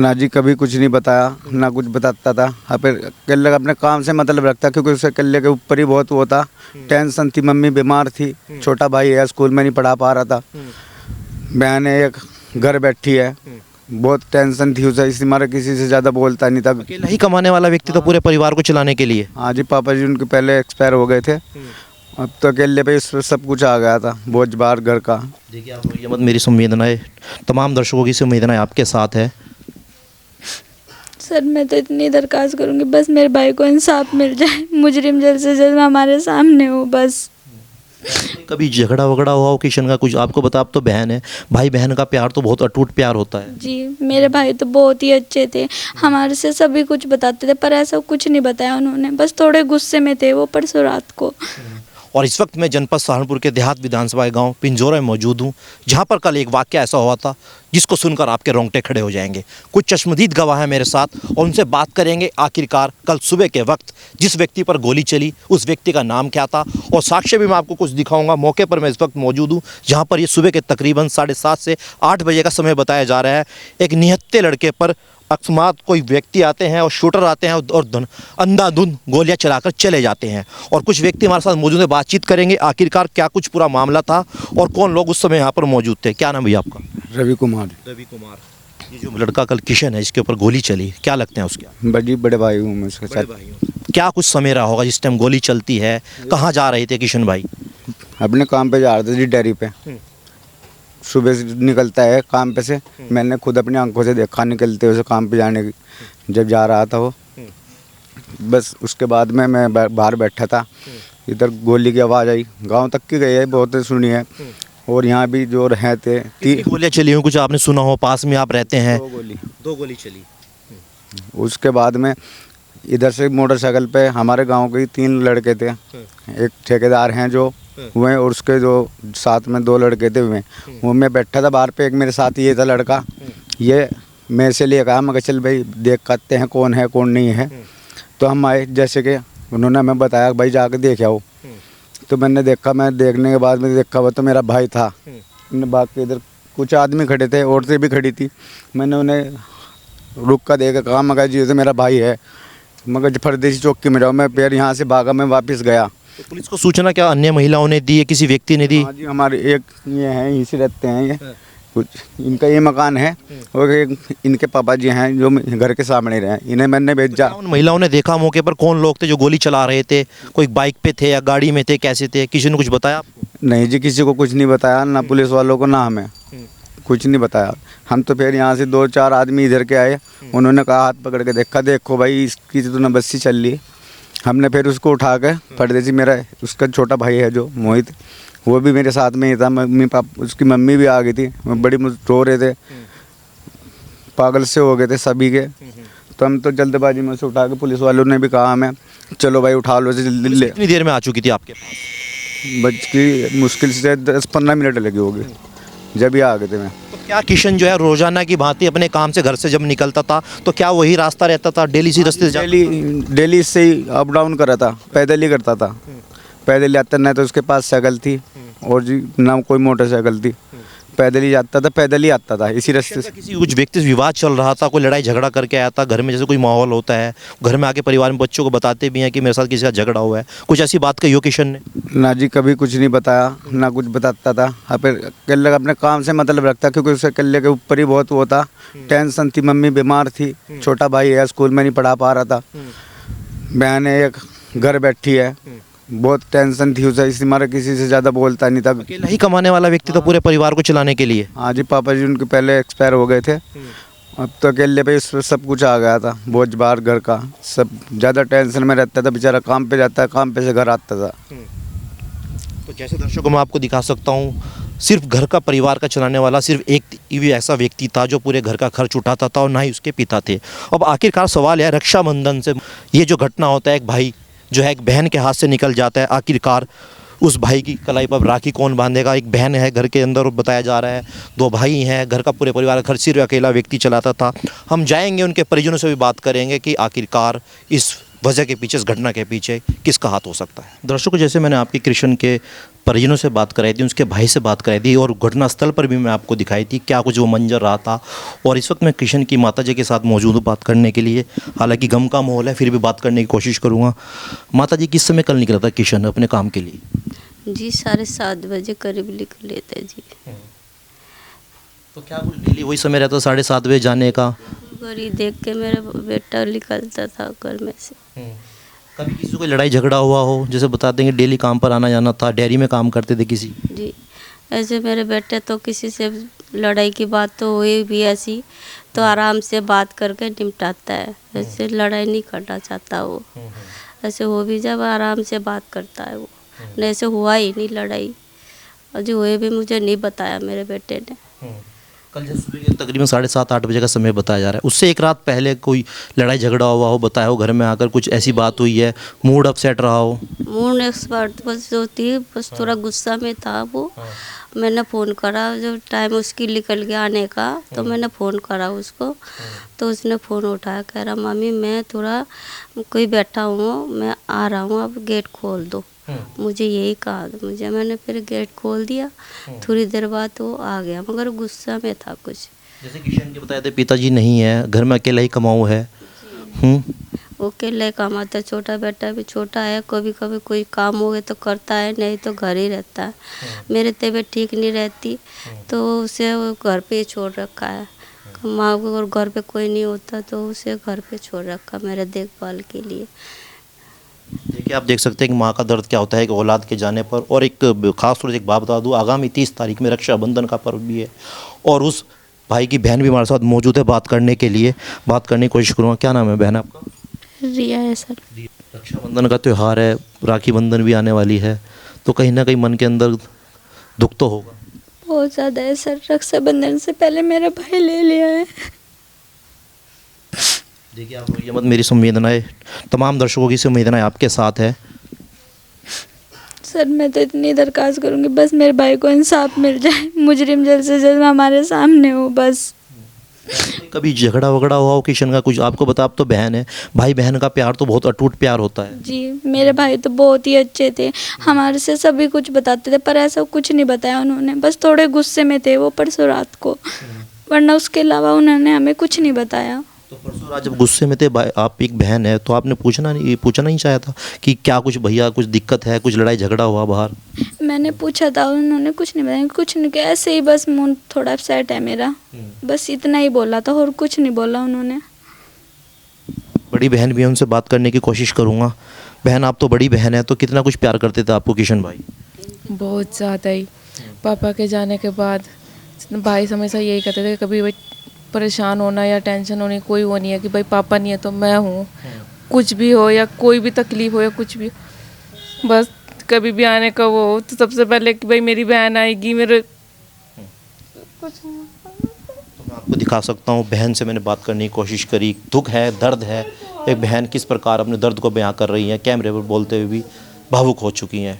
ना जी, कभी कुछ नहीं बताया, ना कुछ बताता था। फिर केले अपने काम से मतलब रखता, क्योंकि उसे केले के ऊपर ही बहुत वो था, टेंशन थी। मम्मी बीमार थी, छोटा भाई है, स्कूल में नहीं पढ़ा पा रहा था, बहन है एक घर बैठी है, बहुत टेंशन थी उसे, इसी मारे किसी से ज़्यादा बोलता नहीं था। अकेला ही कमाने वाला व्यक्ति तो पूरे परिवार को चलाने के लिए। हाँ जी, पापा जी उनके पहले एक्सपायर हो गए थे, अब तो अकेले पे इस सब कुछ आ गया था, बोझ बार घर का। देखिए आप रोइए मत, मेरी संवेदनाएं, तमाम दर्शकों की संवेदनाएं आपके साथ है। सर मैं तो इतनी दरख्वास्त करूंगी, बस मेरे भाई को इंसाफ मिल जाए, मुजरिम जल्द से जल्द हमारे सामने हो बस। कभी झगड़ा वगड़ा हुआ हो किशन का कुछ? आपको बता, आप तो बहन है, भाई बहन का प्यार तो बहुत अटूट प्यार होता है। जी मेरे भाई तो बहुत ही अच्छे थे, हमारे से सभी कुछ बताते थे, पर ऐसा कुछ नहीं बताया उन्होंने, बस थोड़े गुस्से में थे वो परसों रात को। और इस वक्त मैं जनपद सहारनपुर के देहात विधानसभा गांव पिंजौरा में मौजूद हूं, जहां पर कल एक वाकया ऐसा हुआ था जिसको सुनकर आपके रोंगटे खड़े हो जाएंगे। कुछ चश्मदीद गवाह हैं मेरे साथ और उनसे बात करेंगे आखिरकार कल सुबह के वक्त जिस व्यक्ति पर गोली चली उस व्यक्ति का नाम क्या था, और साक्ष्य भी मैं आपको कुछ दिखाऊंगा। मौके पर मैं इस वक्त मौजूद हूँ जहाँ पर ये सुबह के तकरीबन 7:30 से 8 बजे का समय बताया जा रहा है। एक निहत्थे लड़के पर अकस्मात कोई व्यक्ति आते हैं और शूटर आते हैं और अंधाधुंध गोलियां चलाकर चले जाते हैं। और कुछ व्यक्ति हमारे साथ मौजूद है, बातचीत करेंगे आखिरकार क्या कुछ पूरा मामला था और कौन लोग उस समय यहाँ पर मौजूद थे। क्या नाम भैया आपका? रवि कुमार। रवि कुमार। ये जो लड़का कल किशन है इसके ऊपर गोली चली, क्या लगते हैं उसके? बड़ी बड़े भाई हूँ मैं उसके साथ। क्या कुछ समय रहा होगा जिस टाइम गोली चलती है? कहाँ जा रहे थे किशन भाई? अपने काम पे जा रहे थे जी, डेयरी पे। सुबह से निकलता है काम पे से, मैंने खुद अपनी आंखों से देखा निकलते हुए काम पे जाने की, जब जा रहा था वो। बस उसके बाद में मैं बाहर बैठा था, इधर गोली की आवाज़ आई, गांव तक की गई है, बहुत सुनी है। और यहाँ भी जो रहे थे गोलियां चली हुई कुछ आपने सुना हो? पास में आप रहते हैं? दो गोली चली। उसके बाद में इधर से मोटरसाइकिल पे हमारे गांव के 3 लड़के थे, एक ठेकेदार हैं जो हुए, और उसके जो साथ में 2 लड़के थे हुए, वो मैं बैठा था बाहर पे, एक मेरे साथ ये था लड़का, ये मेरे से लिए कहा, मगर चल भाई देख करते हैं कौन है कौन नहीं है। तो हम आए, जैसे कि उन्होंने हमें बताया भाई जाके देख आओ। तो मैंने देखा, मैं देखने के बाद में देखा वो तो मेरा भाई था। बाकी इधर कुछ आदमी खड़े थे, औरतें भी खड़ी थी, मैंने उन्हें रुक कर देखा, कहा मगर जी तो मेरा भाई है, मगर परदेसी चौकी में जाओ। मैं फिर यहाँ से भागा, मैं वापस गया। तो पुलिस को सूचना क्या अन्य महिलाओं ने दी है, किसी व्यक्ति ने दी? हाँ जी, हमारे एक ये हैं, यहीं से रहते हैं ये, कुछ इनका ये मकान है, और एक इनके पापा जी हैं जो घर के सामने रहे, इन्हें मैंने भेजा। तो उन महिलाओं ने देखा मौके पर कौन लोग थे जो गोली चला रहे थे? कोई बाइक पे थे या गाड़ी में थे, कैसे थे? किसी ने कुछ बताया आपको? नहीं जी, किसी को कुछ नहीं बताया, ना पुलिस वालों को ना हमें कुछ नहीं बताया। हम तो फिर यहाँ से 2-4 आदमी इधर के आए, उन्होंने कहा हाथ पकड़ के देखा, देखो भाई इसकी तो नबस्सी चल रही है। हमने फिर उसको उठा के परदेसी, मेरा उसका छोटा भाई है जो मोहित, वो भी मेरे साथ में ही था, मम्मी पापा उसकी मम्मी भी आ गई थी, बड़ी रो रहे थे, पागल से हो गए थे सभी के। तो हम तो जल्दबाजी में उसे उठा के, पुलिस वालों ने भी कहा हमें चलो भाई उठा लो, जल्दी ले। कितनी देर में आ चुकी थी आपके पास? बच की मुश्किल से 10-15 मिनट लगी होगी, जब ही आ गए थे मैं। तो क्या किशन जो है रोजाना की भांति अपने काम से घर से जब निकलता था तो क्या वही रास्ता रहता था, डेली इसी रास्ते से डेली से ही अप डाउन करा था, पैदल ही करता था, पैदल आता, नहीं तो उसके पास साइकिल थी, और जी ना कोई मोटरसाइकिल थी, पैदल ही जाता था, पैदल ही आता था इसी रास्ते से। किसी कुछ व्यक्ति से विवाद चल रहा था, कोई लड़ाई झगड़ा करके आया था घर में, जैसे कोई माहौल होता है घर में आके परिवार में बच्चों को बताते भी हैं कि मेरे साथ किसी का झगड़ा हुआ है, कुछ ऐसी बात कही हो किशन ने? ना जी, कभी कुछ नहीं बताया, ना कुछ बताता था। फिर केले अपने काम से मतलब रखता, क्योंकि उसे केले के ऊपर ही बहुत वो था, टेंशन थी। मम्मी बीमार थी, छोटा भाई है, स्कूल में नहीं पढ़ा पा रहा था, बहन है एक घर बैठी है, बहुत टेंशन थी उसे, इसी मारे किसी से ज़्यादा बोलता नहीं था। अकेला ही कमाने वाला व्यक्ति तो पूरे परिवार को चलाने के लिए। हाँ जी, पापा जी उनके पहले एक्सपायर हो गए थे, अब तो अकेले पे इस सब कुछ आ गया था, बोझ बार घर का, सब ज़्यादा टेंशन में रहता था बेचारा, काम पे जाता है, काम पे से घर आता था। तो जैसे दर्शकों मैं आपको दिखा सकता हूँ, सिर्फ घर का परिवार का चलाने वाला सिर्फ एक भी ऐसा व्यक्ति था जो पूरे घर का खर्च उठाता था, और ना ही उसके पिता थे। अब आखिरकार सवाल है, रक्षाबंधन से ये जो घटना होता है, एक भाई जो है एक बहन के हाथ से निकल जाता है, आखिरकार उस भाई की कलाई पर राखी कौन बांधेगा? एक बहन है घर के अंदर, बताया जा रहा है 2 भाई हैं, घर का पूरे परिवार का खर्च सिर्फ अकेला व्यक्ति चलाता था। हम जाएंगे उनके परिजनों से भी बात करेंगे कि आखिरकार इस वजह के पीछे, इस घटना के पीछे किसका हाथ हो सकता है। दर्शकों, जैसे मैंने आपके कृष्ण के परिजनों से बात कराई थी, उसके भाई से बात कराई थी और घटनास्थल पर भी मैं आपको दिखाई थी क्या कुछ वो मंजर रहा था। और इस वक्त मैं कृष्ण की माता जी के साथ मौजूद हूँ बात करने के लिए। हालांकि गम का माहौल है, फिर भी बात करने की कोशिश करूँगा। माता जी, किस समय कल निकला था कृष्ण अपने काम के लिए? जी 7:30 बजे करीब निकले थे जी। तो क्या कुछ डेली वही समय रहता 7:30 बजे जाने का? घड़ी देख के मेरा बेटा निकलता था घर में से। कभी किसी को लड़ाई झगड़ा हुआ हो? जैसे बताते हैं कि डेली काम पर आना जाना था, डेयरी में काम करते थे किसी? जी ऐसे मेरे बेटे तो किसी से लड़ाई की बात तो हुई भी ऐसी तो आराम से बात करके निपटाता है। ऐसे लड़ाई नहीं करना चाहता वो। ऐसे हो भी जब आराम से बात करता है वो। नहीं ऐसे हुआ ही नहीं लड़ाई, और जो हुए भी मुझे नहीं बताया मेरे बेटे ने। कल जैसे सुबह के तकरीबन 7:30-8 बजे का समय बताया जा रहा है, उससे एक रात पहले कोई लड़ाई झगड़ा हुआ हो, बताया हो घर में आकर कुछ ऐसी बात हुई है, मूड अपसेट रहा हो? मूड एक्सपर्ट बस जो थी, बस थोड़ा गुस्सा में था वो। मैंने फ़ोन करा जब टाइम उसकी निकल गया आने का, तो मैंने फ़ोन करा उसको, तो उसने फ़ोन उठाया, कह रहा मम्मी मैं थोड़ा कोई बैठा हूँ, मैं आ रहा हूँ, अब गेट खोल दो। मुझे यही कहा मुझे, मैंने फिर गेट खोल दिया। थोड़ी देर बाद वो आ गया, मगर गुस्सा में था कुछ। जैसे किशन के बताए थे पिताजी नहीं है, घर में अकेला ही कमाऊ है। वो अकेले कमाता है, छोटा बेटा भी छोटा है, कभी कभी कोई काम हो गया तो करता है, नहीं तो घर ही रहता है। मेरी तबीयत ठीक नहीं रहती तो उसे वो घर पे ही छोड़ रखा है। माँ को और घर पे कोई नहीं होता तो उसे घर पे छोड़ रखा मेरे देखभाल के लिए। देखिए, आप देख सकते हैं कि माँ का दर्द क्या होता है कि औलाद के जाने पर। और एक खास तौर से एक बात बता दूँ, आगामी 30 तारीख में रक्षाबंधन का पर्व भी है और उस भाई की बहन भी हमारे साथ मौजूद है बात करने के लिए। बात करने की कोशिश करूँगा। क्या नाम है बहन आपका? रिया है सर। रक्षाबंधन का त्यौहार है, राखी बंधन भी आने वाली है, तो कहीं ना कहीं मन के अंदर दुख तो होगा। बहुत ज़्यादा है सर, रक्षाबंधन से पहले मेरा भाई ले लिया है। देखिए, आप रोइए मत, मेरी संवेदनाएं, तमाम दर्शकों की संवेदनाएं आपके साथ है। सर मैं तो इतनी दरख्वास्त करूँगी बस मेरे भाई को इंसाफ मिल जाए, मुजरिम जल्द से जल्द हमारे सामने हो बस। कभी झगड़ा वगड़ा हुआ हो किशन का कुछ? आपको बता, आप तो बहन है, भाई बहन का प्यार तो बहुत अटूट प्यार होता है। जी मेरे भाई तो बहुत ही अच्छे थे, हमारे से सभी कुछ बताते थे, पर ऐसा कुछ नहीं बताया उन्होंने, बस थोड़े गुस्से में थे वो परसों रात को, वरना उसके अलावा उन्होंने हमें कुछ नहीं बताया। तो परसों रात जब गुस्से में थे, आप एक बहन है तो आपने पूछना नहीं चाहा था कि क्या कुछ भैया कुछ दिक्कत है, कुछ लड़ाई झगड़ा हुआ बाहर? मैंने पूछा था, उन्होंने कुछ नहीं बताया, कुछ नहीं किया, ऐसे ही बस मूड थोड़ा अपसेट है मेरा, बस इतना ही बोला था और कुछ नहीं बोला उन्होंने। बड़ी बहन भी है, उनसे बात करने की कोशिश करूँगा। बहन, आप तो बड़ी बहन है, तो कितना कुछ प्यार करते थे आपको किशन भाई? बहुत ज़्यादा ही। पापा के जाने के बाद भाई हमेशा यही कहते थे, कभी भाई परेशान होना या टेंशन होनी कोई वो नहीं है कि भाई पापा नहीं है तो मैं हूँ, कुछ भी हो या कोई भी तकलीफ़ हो या कुछ भी, बस कभी भी आने का वो हो तो सबसे पहले कि भाई मेरी बहन आएगी मेरे। तो मैं आपको दिखा सकता हूँ, बहन से मैंने बात करने की कोशिश करी, दुख है, दर्द है, एक बहन किस प्रकार अपने दर्द को बयां कर रही है, कैमरे पर बोलते हुए भी भावुक हो चुकी हैं।